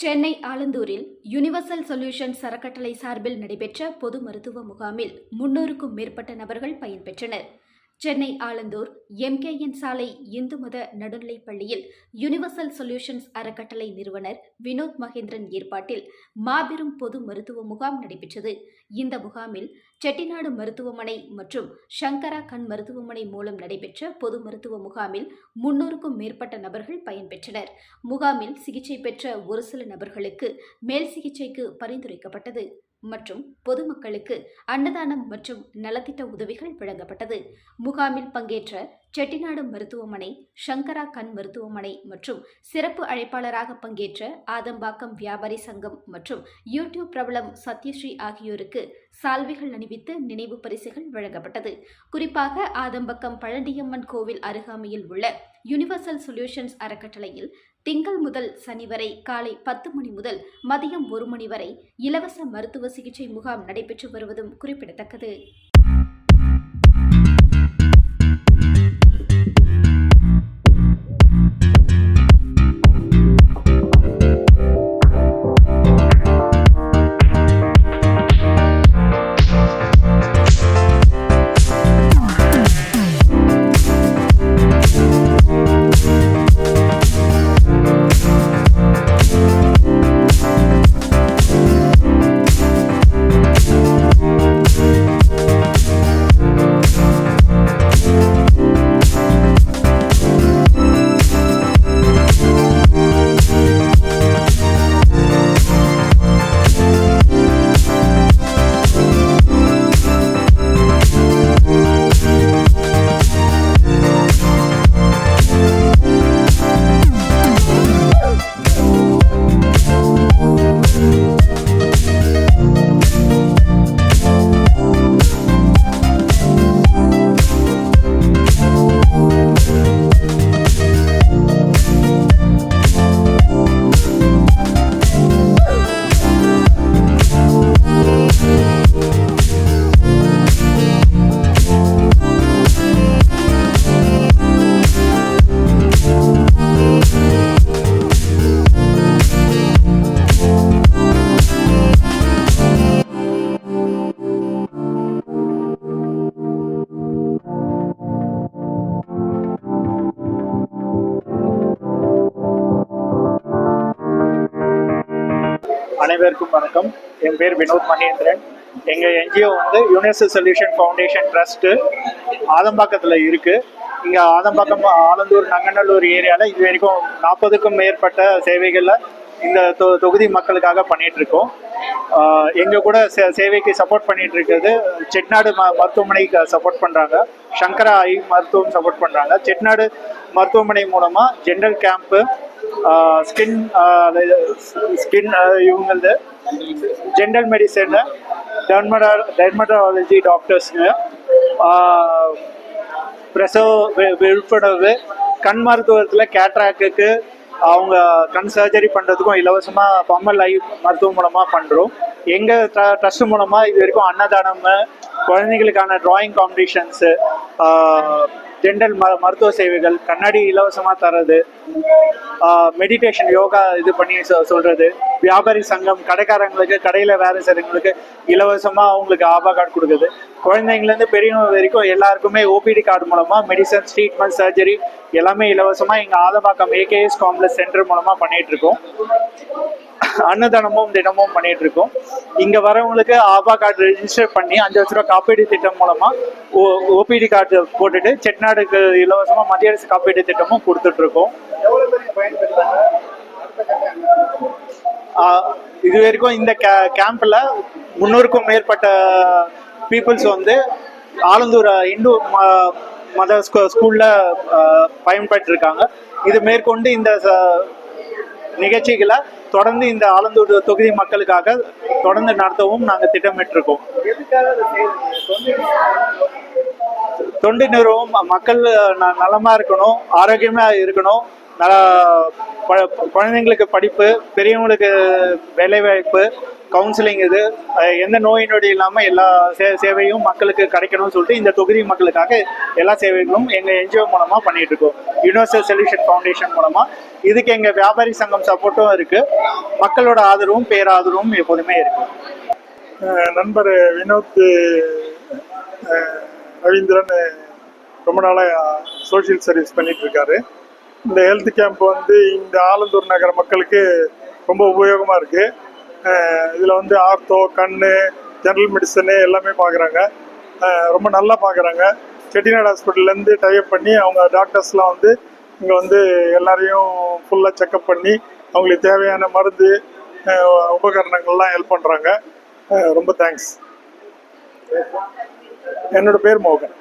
Chennai ஆலந்தூரில் universal solutions அறக்கட்டளை சார்பில் நடைபெற்ற பொது மருத்துவ முகாமில் 300க்கும் மேற்பட்ட நபர்கள் பயன்பெற்றனர். சென்னை ஆலந்தூர் எம்கேஎன் சாலை இந்து மத நடுநிலைப் பள்ளியில் யுனிவர்சல் சொல்யூஷன்ஸ் அறக்கட்டளை நிறுவனர் வினோத் மகேந்திரன் ஏற்பாட்டில் மாபெரும் பொது மருத்துவ முகாம் நடைபெற்றது. இந்த முகாமில் செட்டிநாடு மருத்துவமனை மற்றும் சங்கரா கண் மருத்துவமனை மூலம் நடைபெற்ற பொது மருத்துவ முகாமில் 300க்கும் மேற்பட்ட நபர்கள் பயன்பெற்றனர். முகாமில் சிகிச்சை பெற்ற ஒரு சில நபர்களுக்கு மேல் சிகிச்சைக்கு பரிந்துரைக்கப்பட்டது மற்றும் பொதுமக்களுக்கு அன்னதானம் மற்றும் நலத்திட்ட உதவிகள் வழங்கப்பட்டது. முகாமில் பங்கேற்ற செட்டிநாடு மருத்துவமனை, சங்கரா கண் மருத்துவமனை மற்றும் சிறப்பு அழைப்பாளராக பங்கேற்ற ஆதம்பாக்கம் வியாபாரி சங்கம் மற்றும் யூடியூப் பிரபலம் சத்யஸ்ரீ ஆகியோருக்கு சால்வைகள் அணிவித்து நினைவு பரிசுகள் வழங்கப்பட்டது. குறிப்பாக ஆதம்பாக்கம் பழனியம்மன் கோவில் அருகாமையில் உள்ள யுனிவர்சல் சொல்யூஷன்ஸ் அறக்கட்டளையில் திங்கள் முதல் சனி வரை காலை 10 மணி முதல் மதியம் 1 மணி வரை இலவச மருத்துவ சிகிச்சை முகாம் நடைபெற்று வருவதும் குறிப்பிடத்தக்கது. அனைவருக்கும் வணக்கம். என் பேர் வினோத் மகேந்திரன். எங்கள் NGO universal solution foundation trust ஆதம்பாக்கத்தில் இருக்குது. இங்கே ஆதம்பாக்கம், ஆலந்தூர், நங்கநல்லூர் ஏரியாவில் இது வரைக்கும் 40க்கும் மேற்பட்ட சேவைகளில் இந்த தொகுதி மக்களுக்காக பண்ணிகிட்ருக்கோம். எங்கள் கூட சேவைக்கு சப்போர்ட் பண்ணிகிட்டு இருக்கிறது செட்டிநாடு மருத்துவமனைக்கு சப்போர்ட் பண்ணுறாங்க, சங்கரா ஐ மருத்துவம் சப்போர்ட் பண்ணுறாங்க. செட்டிநாடு மருத்துவமனை மூலமாக ஜென்ரல் கேம்ப்பு, ஸ்கின் இவங்களது ஜென்ரல் மெடிசன், டெர்மட்டாலஜி டாக்டர்ஸுங்க, பிரசவ விழிப்புணர்வு, கண் மருத்துவத்தில் கேட்ராக்குக்கு அவங்க கண் சர்ஜரி பண்ணுறதுக்கும் இலவசமாக பம்மல் ஐ மருத்துவம் மூலமாக பண்ணுறோம். எங்கள் ட்ரஸ்ட் மூலமாக இது வரைக்கும் அன்னதானம், குழந்தைங்களுக்கான டிராயிங் காம்படிஷன்ஸு, ஜென்ரல் மருத்துவ சேவைகள், கண்ணாடி இலவசமாக தர்றது, மெடிடேஷன் யோகா இது பண்ணி சொல்கிறது, வியாபாரி சங்கம் கடைக்காரங்களுக்கு, கடையில் வேலை செய்கிறவங்களுக்கு இலவசமாக அவங்களுக்கு ஆபா கார்டு கொடுக்குது. குழந்தைங்கலேருந்து பெரியவங்க வரைக்கும் எல்லாருக்குமே ஓபிடி கார்டு மூலமாக மெடிசன்ஸ், ட்ரீட்மெண்ட், சர்ஜரி எல்லாமே இலவசமாக எங்கள் ஆதம்பாக்கம் ஏகேஎஸ் காம்ப்ளெக்ஸ் சென்டர் மூலமாக பண்ணிகிட்ருக்கோம். அன்னதானமும் தினமும் பண்ணிட்டு இருக்கோம். இங்க வரவங்களுக்கு ஆபா கார்டு ரெஜிஸ்டர் பண்ணி 5 லட்ச ரூபா காப்பீடு திட்டம் மூலமா ஓபிடி கார்டு போட்டுட்டு செட்டிநாடுக்கு இலவசமா மத்திய அரசு காப்பீடு திட்டமும் கொடுத்துட்டு இருக்கோம். இது வரைக்கும் இந்த கேம்ப்ல 300க்கும் மேற்பட்ட பீப்புள்ஸ் ஆலந்தூர் இந்து மத ஸ்கூல்ல பயன்பட்டு இருக்காங்க. இது மேற்கொண்டு இந்த நிகழ்ச்சிகளை தொடர்ந்து இந்த ஆலந்தூர் தொகுதி மக்களுக்காக தொடர்ந்து நடத்தவும் நாங்கள் திட்டமிட்டிருக்கோம். தொண்டு நிறுவனம் மக்கள் நலமாக இருக்கணும், ஆரோக்கியமாக இருக்கணும், குழந்தைங்களுக்கு படிப்பு, பெரியவங்களுக்கு வேலைவாய்ப்பு, கவுன்சிலிங் இது எந்த நோய் நொடி இல்லாமல் எல்லா சேவையும் மக்களுக்கு கிடைக்கணும்னு சொல்லிட்டு இந்த தொகுதி மக்களுக்காக எல்லா சேவைகளும் எங்கள் என்ஜிஓ மூலமாக பண்ணிட்டு இருக்கோம். யுனிவர்சல் சொல்யூஷன் ஃபவுண்டேஷன் மூலமாக இதுக்கு எங்கள் வியாபாரி சங்கம் சப்போர்ட்டும் இருக்குது. மக்களோட ஆதரவும் பேராதரவும் எப்போதுமே இருக்குது. நண்பர் வினோத் ரவீந்திரன் ரொம்ப நாளாக சோஷியல் சர்வீஸ் பண்ணிட்டு இருக்காரு. இந்த ஹெல்த் கேம்ப் வந்து இந்த ஆலந்தூர் நகர மக்களுக்கு ரொம்ப உபயோகமாக இருக்குது. இதில் வந்து ஆர்த்தோ, கண், ஜென்ரல் மெடிசனு எல்லாமே பார்க்குறாங்க. ரொம்ப நல்லா பார்க்குறாங்க. செட்டிநாடு ஹாஸ்பிட்டல்லேருந்து டைப் பண்ணி அவங்க டாக்டர்ஸ்லாம் வந்து இங்கே வந்து எல்லாரையும் ஃபுல்லாக செக்கப் பண்ணி அவங்களுக்கு தேவையான மருந்து உபகரணங்கள்லாம் ஹெல்ப் பண்ணுறாங்க. ரொம்ப தேங்க்ஸ். என்னோட பேர் மோகன்.